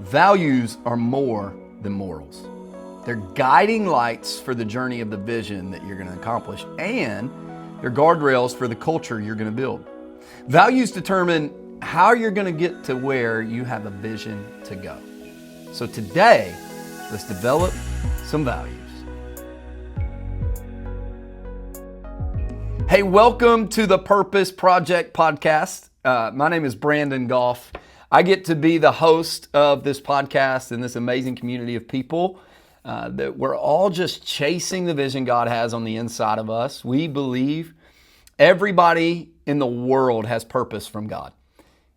Values are more than morals. They're guiding lights for the journey of the vision that you're going to accomplish, and they're guardrails for the culture you're going to build. Values determine how you're going to get to where you have a vision to go. So today, let's develop some values. Hey, welcome to the Purpose Project podcast. My name is Brandon Goff. I get to be the host of this podcast and this amazing community of people that we're all just chasing the vision God has on the inside of us. We believe everybody in the world has purpose from God.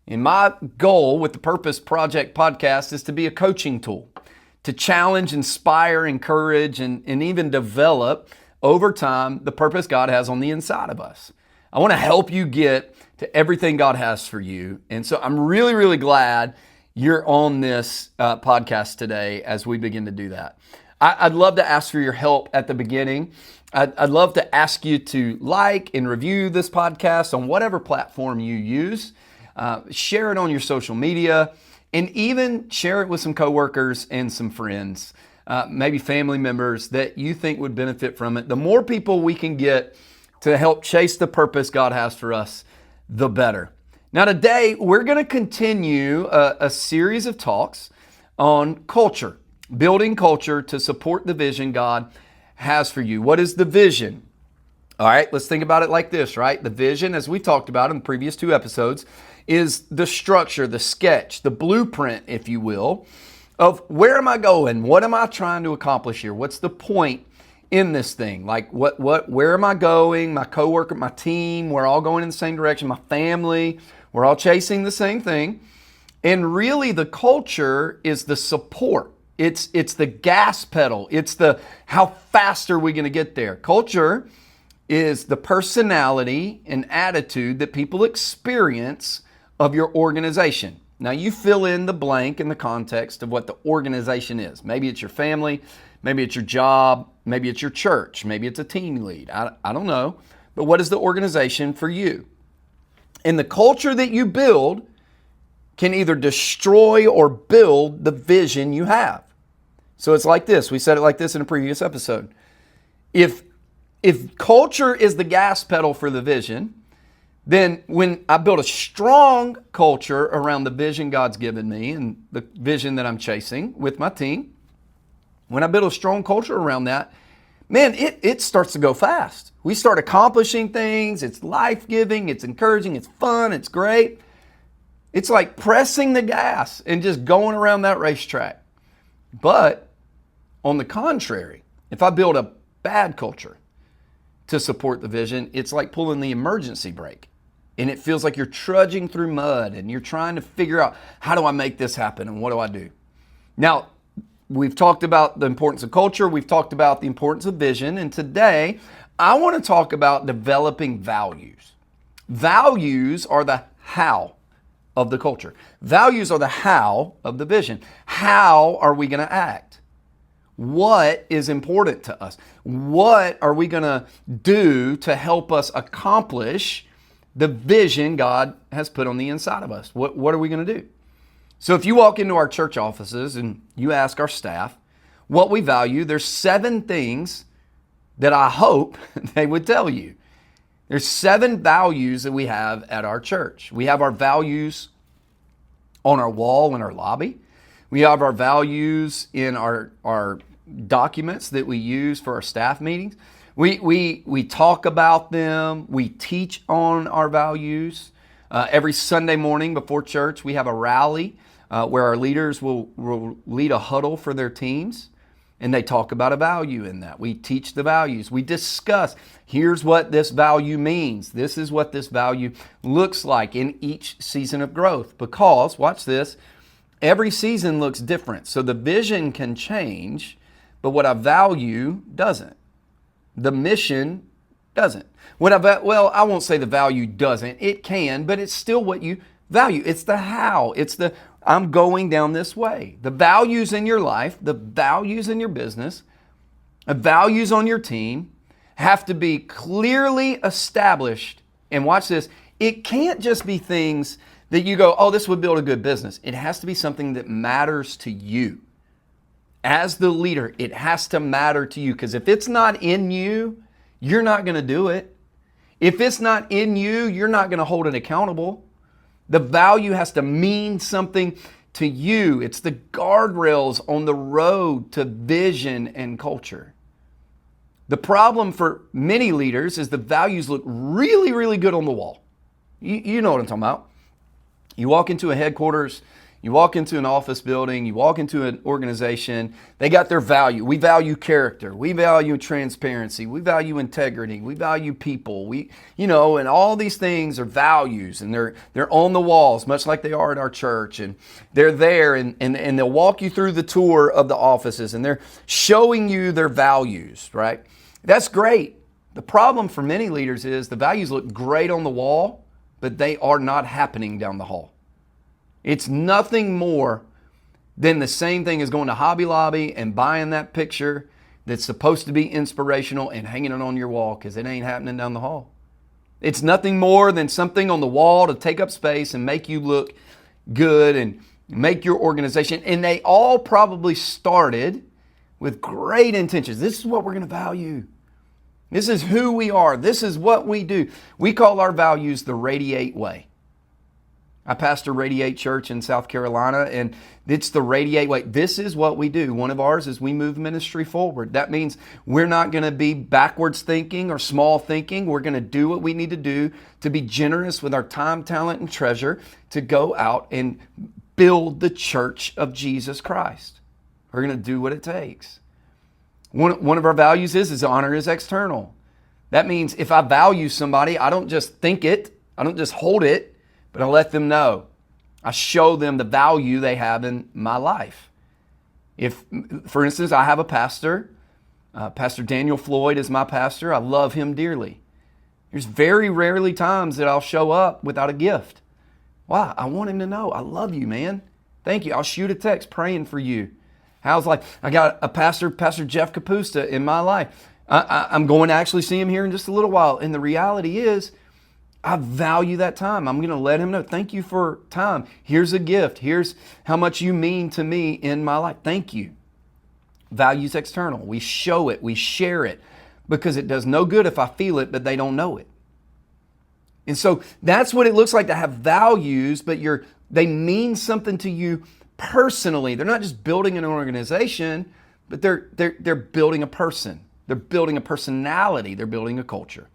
And my goal with the Purpose Project podcast is to be a coaching tool, to challenge, inspire, encourage, and even develop over time the purpose God has on the inside of us. I want to help you get to everything God has for you. And so I'm really, really glad you're on this podcast today as we begin to do that. I'd love to ask for your help at the beginning. I'd love to ask you to like and review this podcast on whatever platform you use. Share it on your social media, and even share it with some coworkers and some friends, maybe family members that you think would benefit from it. The more people we can get to help chase the purpose God has for us, the better. Now today, we're going to continue a series of talks on culture, building culture to support the vision God has for you. What is the vision? All right, let's think about it like this, right? The vision, as we talked about in the previous 2 episodes, is the structure, the sketch, the blueprint, if you will, of where am I going? What am I trying to accomplish here? What's the point in this thing? Like where am I going? My coworker, my team, we're all going in the same direction. My family, we're all chasing the same thing. And really the culture is the support. It's the gas pedal. It's the how fast are we going to get there? Culture is the personality and attitude that people experience of your organization. Now you fill in the blank in the context of what the organization is. Maybe it's your family, maybe it's your job, maybe it's your church, maybe it's a team lead. I don't know. But what is the organization for you? And the culture that you build can either destroy or build the vision you have. So it's like this. We said it like this in a previous episode. If culture is the gas pedal for the vision, then when I build a strong culture around the vision God's given me and the vision that I'm chasing with my team, when I build a strong culture around that, man, it starts to go fast. We start accomplishing things. It's life-giving. It's encouraging. It's fun. It's great. It's like pressing the gas and just going around that racetrack. But on the contrary, if I build a bad culture to support the vision, it's like pulling the emergency brake. And it feels like you're trudging through mud and you're trying to figure out, how do I make this happen and what do I do? Now, we've talked about the importance of culture. We've talked about the importance of vision. And today, I want to talk about developing values. Values are the how of the culture. Values are the how of the vision. How are we going to act? What is important to us? What are we going to do to help us accomplish the vision God has put on the inside of us? What are we going to do? So if you walk into our church offices and you ask our staff what we value, there's 7 things that I hope they would tell you. There's 7 values that we have at our church. We have our values on our wall in our lobby. We have our values in our documents that we use for our staff meetings. We talk about them. We teach on our values. Every Sunday morning before church, we have a rally where our leaders will lead a huddle for their teams, and they talk about a value in that. We teach the values. We discuss, here's what this value means. This is what this value looks like in each season of growth. Because, watch this, every season looks different. So the vision can change, but what I value doesn't. The mission doesn't. I won't say the value doesn't. It can, but it's still what you value. It's the how. It's the I'm going down this way. The values in your life, the values in your business, the values on your team have to be clearly established. And watch this. It can't just be things that you go, oh, this would build a good business. It has to be something that matters to you. As the leader, it has to matter to you, because if it's not in you, you're not going to do it. If it's not in you, you're not going to hold it accountable. The value has to mean something to you. It's the guardrails on the road to vision and culture. The problem for many leaders is the values look really, really good on the wall. You know what I'm talking about. You walk into a headquarters, you walk into an office building, you walk into an organization, they got their value. We value character, we value transparency, we value integrity, we value people, and all these things are values, and they're on the walls, much like they are at our church, and they're there, and they'll walk you through the tour of the offices, and they're showing you their values, right? That's great. The problem for many leaders is the values look great on the wall, but they are not happening down the hall. It's nothing more than the same thing as going to Hobby Lobby and buying that picture that's supposed to be inspirational and hanging it on your wall, because it ain't happening down the hall. It's nothing more than something on the wall to take up space and make you look good and make your organization. And they all probably started with great intentions. This is what we're going to value. This is who we are. This is what we do. We call our values the Radiate Way. I pastor Radiate Church in South Carolina, and it's the Radiate Way. This is what we do. One of ours is we move ministry forward. That means we're not going to be backwards thinking or small thinking. We're going to do what we need to do to be generous with our time, talent, and treasure to go out and build the church of Jesus Christ. We're going to do what it takes. One of our values is honor is external. That means if I value somebody, I don't just think it, I don't just hold it, but I let them know. I show them the value they have in my life. If, for instance, I have a pastor, Pastor Daniel Floyd is my pastor. I love him dearly. There's very rarely times that I'll show up without a gift. Why? I want him to know I love you, man. Thank you. I'll shoot a text praying for you. How's like, I got a pastor, Pastor Jeff Kapusta in my life. I'm going to actually see him here in just a little while. And the reality is, I value that time. I'm going to let him know, thank you for time. Here's a gift. Here's how much you mean to me in my life. Thank you. Values external. We show it. We share it, because it does no good if I feel it, but they don't know it. And so that's what it looks like to have values, but they mean something to you personally. They're not just building an organization, but they're building a person. They're building a personality. They're building a culture.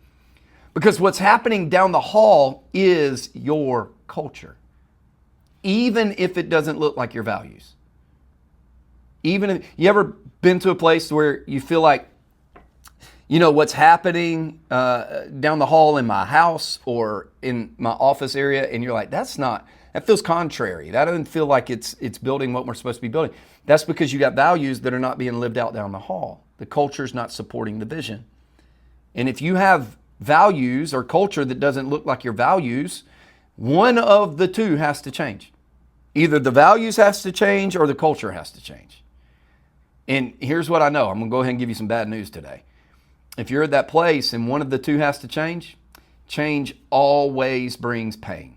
Because what's happening down the hall is your culture, even if it doesn't look like your values. Even if you ever been to a place where you feel like, what's happening down the hall in my house or in my office area, and you're like, that feels contrary. That doesn't feel like it's building what we're supposed to be building. That's because you got values that are not being lived out down the hall. The culture's not supporting the vision. And if you have values or culture that doesn't look like your values, one of the two has to change. Either the values has to change or the culture has to change. And here's what I know. I'm going to go ahead and give you some bad news today. If you're at that place and one of the two has to change, change always brings pain.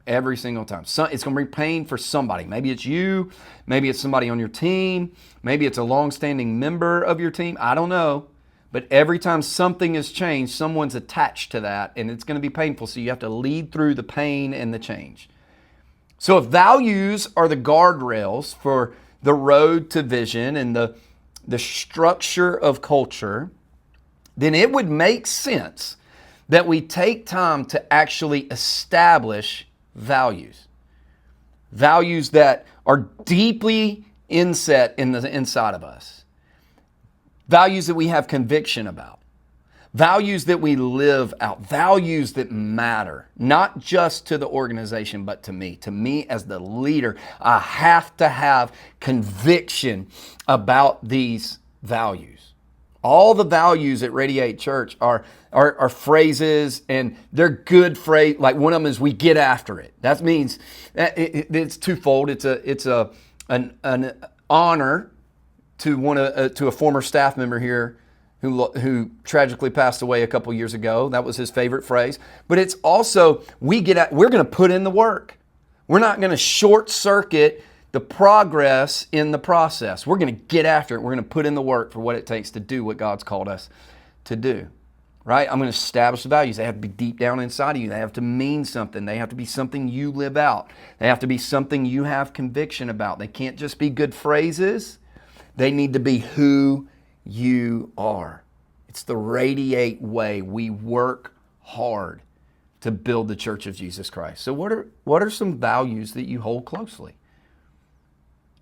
Every single time. It's going to bring pain for somebody. Maybe it's you. Maybe it's somebody on your team. Maybe it's a long-standing member of your team. I don't know. But every time something has changed, someone's attached to that, and it's going to be painful. So you have to lead through the pain and the change. So if values are the guardrails for the road to vision and the structure of culture, then it would make sense that we take time to actually establish values. Values that are deeply inset in the inside of us. Values that we have conviction about. Values that we live out. Values that matter, not just to the organization, but to me. To me as the leader, I have to have conviction about these values. All the values at Radiate Church are phrases, and they're good phrase. Like one of them is we get after it. That means it's twofold. It's an honor to a former staff member here who tragically passed away a couple years ago. That was his favorite phrase. But it's also, we're going to put in the work. We're not going to short circuit the progress in the process. We're going to get after it. We're going to put in the work for what it takes to do what God's called us to do. Right? I'm going to establish the values. They have to be deep down inside of you. They have to mean something. They have to be something you live out. They have to be something you have conviction about. They can't just be good phrases. They need to be who you are. It's the radiate way we work hard to build the church of Jesus Christ. So what are some values that you hold closely?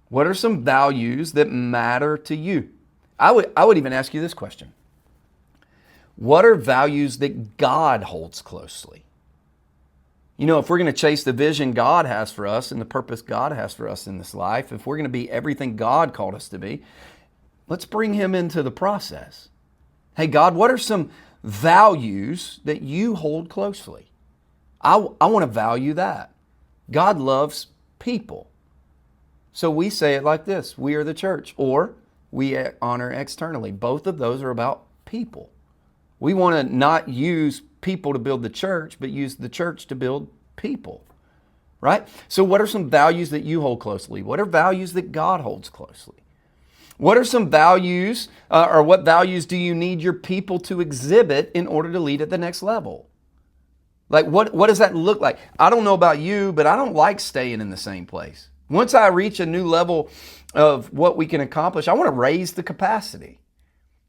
What are some values that matter to you? I would even ask you this question. What are values that God holds closely? You know, if we're going to chase the vision God has for us and the purpose God has for us in this life, if we're going to be everything God called us to be, let's bring Him into the process. Hey, God, what are some values that you hold closely? I want to value that. God loves people. So we say it like this: we are the church, or we honor externally. Both of those are about people. We want to not use people to build the church, but use the church to build people, right? So what are some values that you hold closely? What are values that God holds closely? What are some values, or what values do you need your people to exhibit in order to lead at the next level? Like, what does that look like? I don't know about you, but I don't like staying in the same place. Once I reach a new level of what we can accomplish, I want to raise the capacity.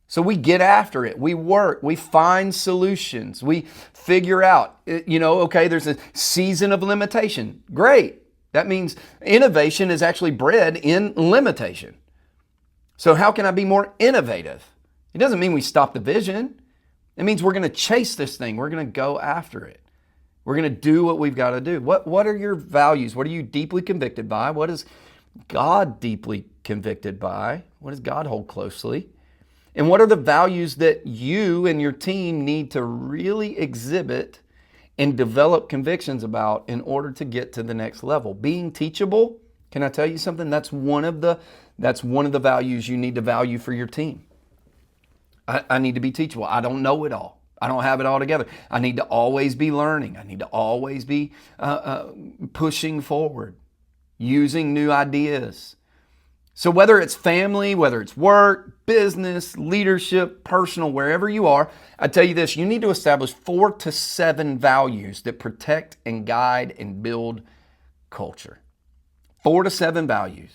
So we get after it, we work, we find solutions, we figure out, okay, there's a season of limitation. Great. That means innovation is actually bred in limitation. So how can I be more innovative? It doesn't mean we stop the vision. It means we're going to chase this thing. We're going to go after it. We're going to do what we've got to do. What are your values? What are you deeply convicted by? What is God deeply convicted by? What does God hold closely? And what are the values that you and your team need to really exhibit and develop convictions about in order to get to the next level? Being teachable, can I tell you something? That's one of the values you need to value for your team. I need to be teachable. I don't know it all. I don't have it all together. I need to always be learning. I need to always be pushing forward, using new ideas. So whether it's family, whether it's work, business, leadership, personal, wherever you are, I tell you this, you need to establish 4 to 7 values that protect and guide and build culture. 4 to 7 values.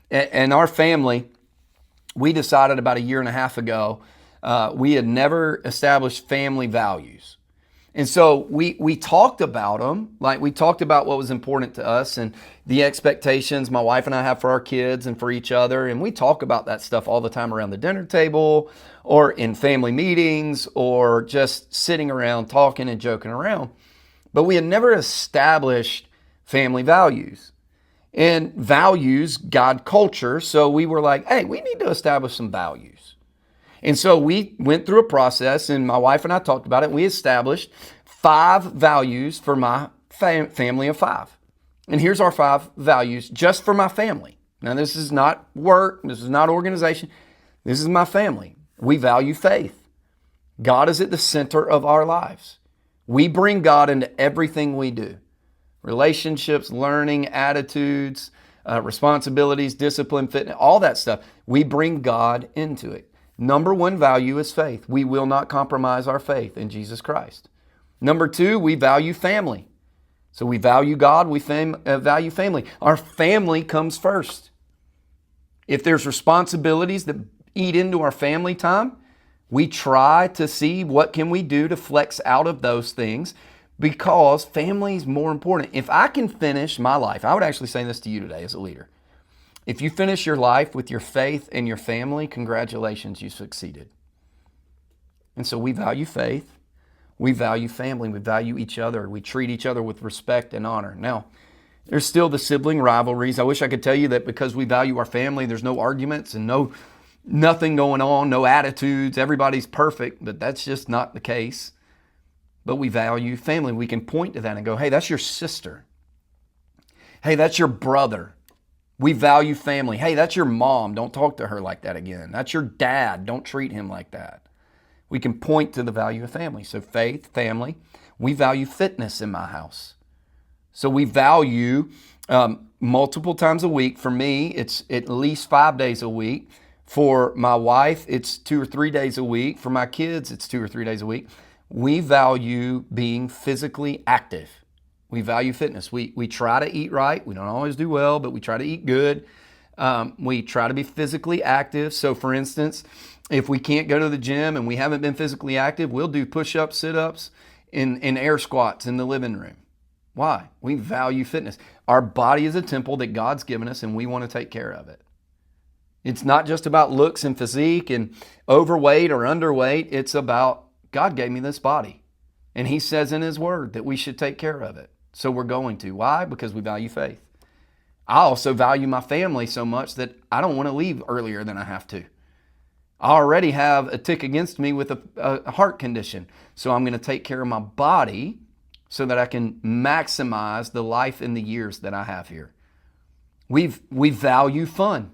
And our family, we decided about a year and a half ago, we had never established family values. And so we talked about them, like we talked about what was important to us and the expectations my wife and I have for our kids and for each other. And we talk about that stuff all the time around the dinner table or in family meetings or just sitting around talking and joking around. But we had never established family values. And values guide culture. So we were like, hey, we need to establish some values. And so we went through a process, and my wife and I talked about it. We established 5 values for my family of 5. And here's our 5 values just for my family. Now, this is not work. This is not organization. This is my family. We value faith. God is at the center of our lives. We bring God into everything we do. Relationships, learning, attitudes, responsibilities, discipline, fitness, all that stuff. We bring God into it. Number 1 value is faith. We will not compromise our faith in Jesus Christ. Number 2, we value family. So we value God, we value family. Our family comes first. If there's responsibilities that eat into our family time, we try to see what can we do to flex out of those things because family is more important. If I can finish my life, I would actually say this to you today as a leader. If you finish your life with your faith and your family, congratulations, you succeeded. And so we value faith, we value family, we value each other, we treat each other with respect and honor. Now, there's still the sibling rivalries. I wish I could tell you that because we value our family, there's no arguments and nothing going on, no attitudes, everybody's perfect, but that's just not the case. But we value family. We can point to that and go, hey, that's your sister. Hey, that's your brother. We value family. Hey, that's your mom. Don't talk to her like that again. That's your dad. Don't treat him like that. We can point to the value of family. So faith, family. We value fitness in my house. So we value multiple times a week. For me, it's at least 5 days a week. For my wife, it's 2 or 3 days a week. For my kids, it's 2 or 3 days a week. We value being physically active. We value fitness. We try to eat right. We don't always do well, but we try to eat good. We try to be physically active. So for instance, if we can't go to the gym and we haven't been physically active, we'll do push-ups, sit-ups, and air squats in the living room. Why? We value fitness. Our body is a temple that God's given us, and we want to take care of it. It's not just about looks and physique and overweight or underweight. It's about God gave me this body, and He says in His Word that we should take care of it. So we're going to. Why? Because we value faith. I also value my family so much that I don't want to leave earlier than I have to. I already have a tick against me with a heart condition. So I'm going to take care of my body so that I can maximize the life and the years that I have here. We value fun.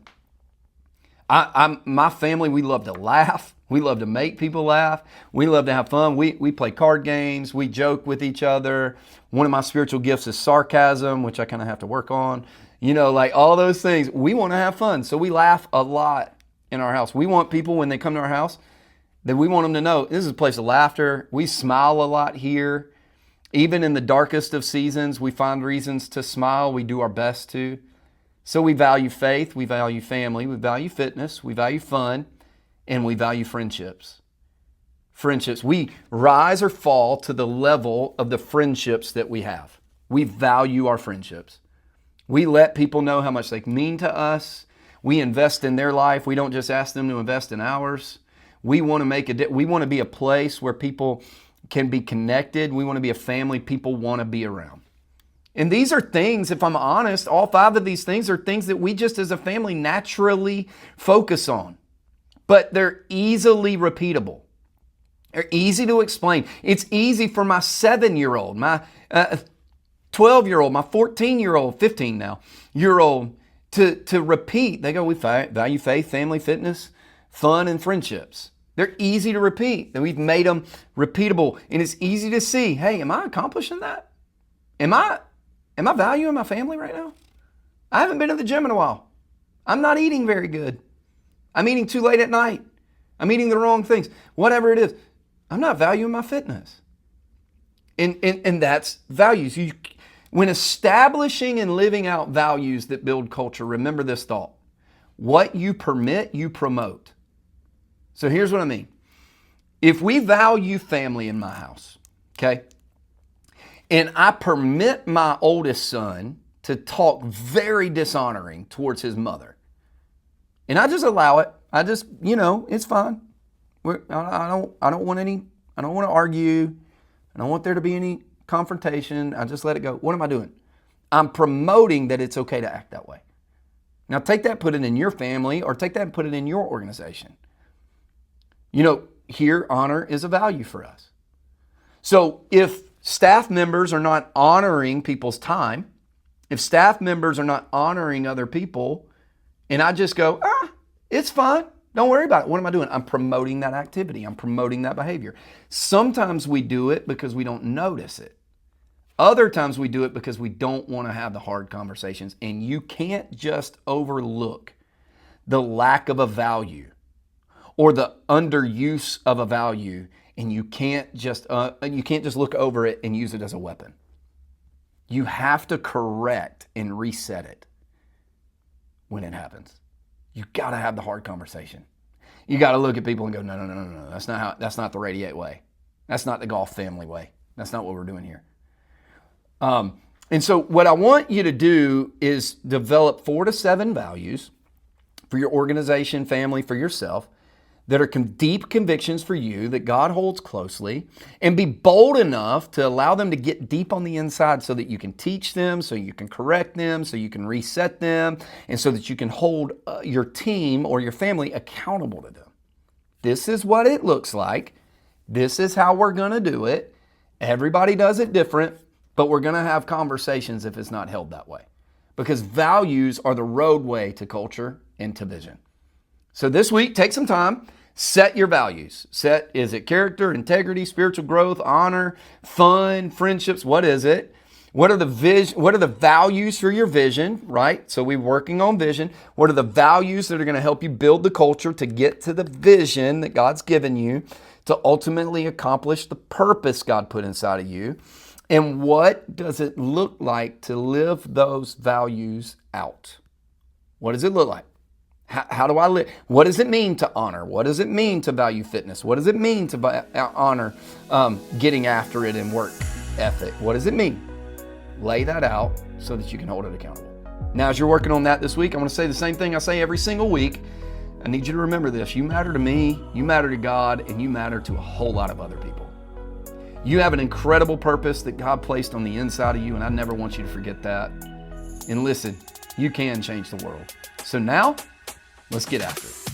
My family, we love to laugh. We love to make people laugh. We love to have fun. We play card games. We joke with each other. One of my spiritual gifts is sarcasm, which I kind of have to work on. Like all those things. We want to have fun. So we laugh a lot in our house. We want people, when they come to our house, that we want them to know this is a place of laughter. We smile a lot here. Even in the darkest of seasons, we find reasons to smile. We do our best to. So we value faith, we value family, we value fitness, we value fun, and we value friendships. Friendships. We rise or fall to the level of the friendships that we have. We value our friendships. We let people know how much they mean to us. We invest in their life. We don't just ask them to invest in ours. We want to we want to be a place where people can be connected. We want to be a family people want to be around. And these are things, if I'm honest, all 5 of these things are things that we just as a family naturally focus on. But they're easily repeatable. They're easy to explain. It's easy for my 7-year-old, my 12-year-old, my 14-year-old, 15 now, year-old to repeat. They go, we value faith, family, fitness, fun, and friendships. They're easy to repeat. And we've made them repeatable. And it's easy to see, hey, am I accomplishing that? Am I valuing my family right now? I haven't been to the gym in a while. I'm not eating very good. I'm eating too late at night. I'm eating the wrong things. Whatever it is, I'm not valuing my fitness. And that's values. When establishing and living out values that build culture, remember this thought. What you permit, you promote. So here's what I mean. If we value family in my house, okay, and I permit my oldest son to talk very dishonoring towards his mother, and I just allow it. I just, it's fine. I don't want to argue. I don't want there to be any confrontation. I just let it go. What am I doing? I'm promoting that it's okay to act that way. Now take that, put it in your family, or take that and put it in your organization. Here, honor is a value for us. So if staff members are not honoring people's time, if staff members are not honoring other people, and I just go, it's fine, don't worry about it. What am I doing? I'm promoting that activity. I'm promoting that behavior. Sometimes we do it because we don't notice it. Other times we do it because we don't want to have the hard conversations. And you can't just overlook the lack of a value or the underuse of a value, and you can't just look over it and use it as a weapon. You have to correct and reset it when it happens. You got to have the hard conversation. You got to look at people and go, no. That's not the Radiate way. That's not the Golf family way. That's not what we're doing here. And so what I want you to do is develop 4 to 7 values for your organization, family, for yourself, that are deep convictions for you that God holds closely, and be bold enough to allow them to get deep on the inside so that you can teach them, so you can correct them, so you can reset them, and so that you can hold your team or your family accountable to them. This is what it looks like. This is how we're going to do it. Everybody does it different, but we're going to have conversations if it's not held that way. because values are the roadway to culture and to vision. So this week, take some time, set your values. Is it character, integrity, spiritual growth, honor, fun, friendships? What is it? What are the values for your vision, right? So we're working on vision. What are the values that are going to help you build the culture to get to the vision that God's given you to ultimately accomplish the purpose God put inside of you? And what does it look like to live those values out? What does it look like? How do I live? What does it mean to honor? What does it mean to value fitness? What does it mean to honor getting after it in work ethic? What does it mean? Lay that out so that you can hold it accountable. Now, as you're working on that this week, I want to say the same thing I say every single week. I need you to remember this. You matter to me, you matter to God, and you matter to a whole lot of other people. You have an incredible purpose that God placed on the inside of you, and I never want you to forget that. And listen, you can change the world. So now, let's get after it.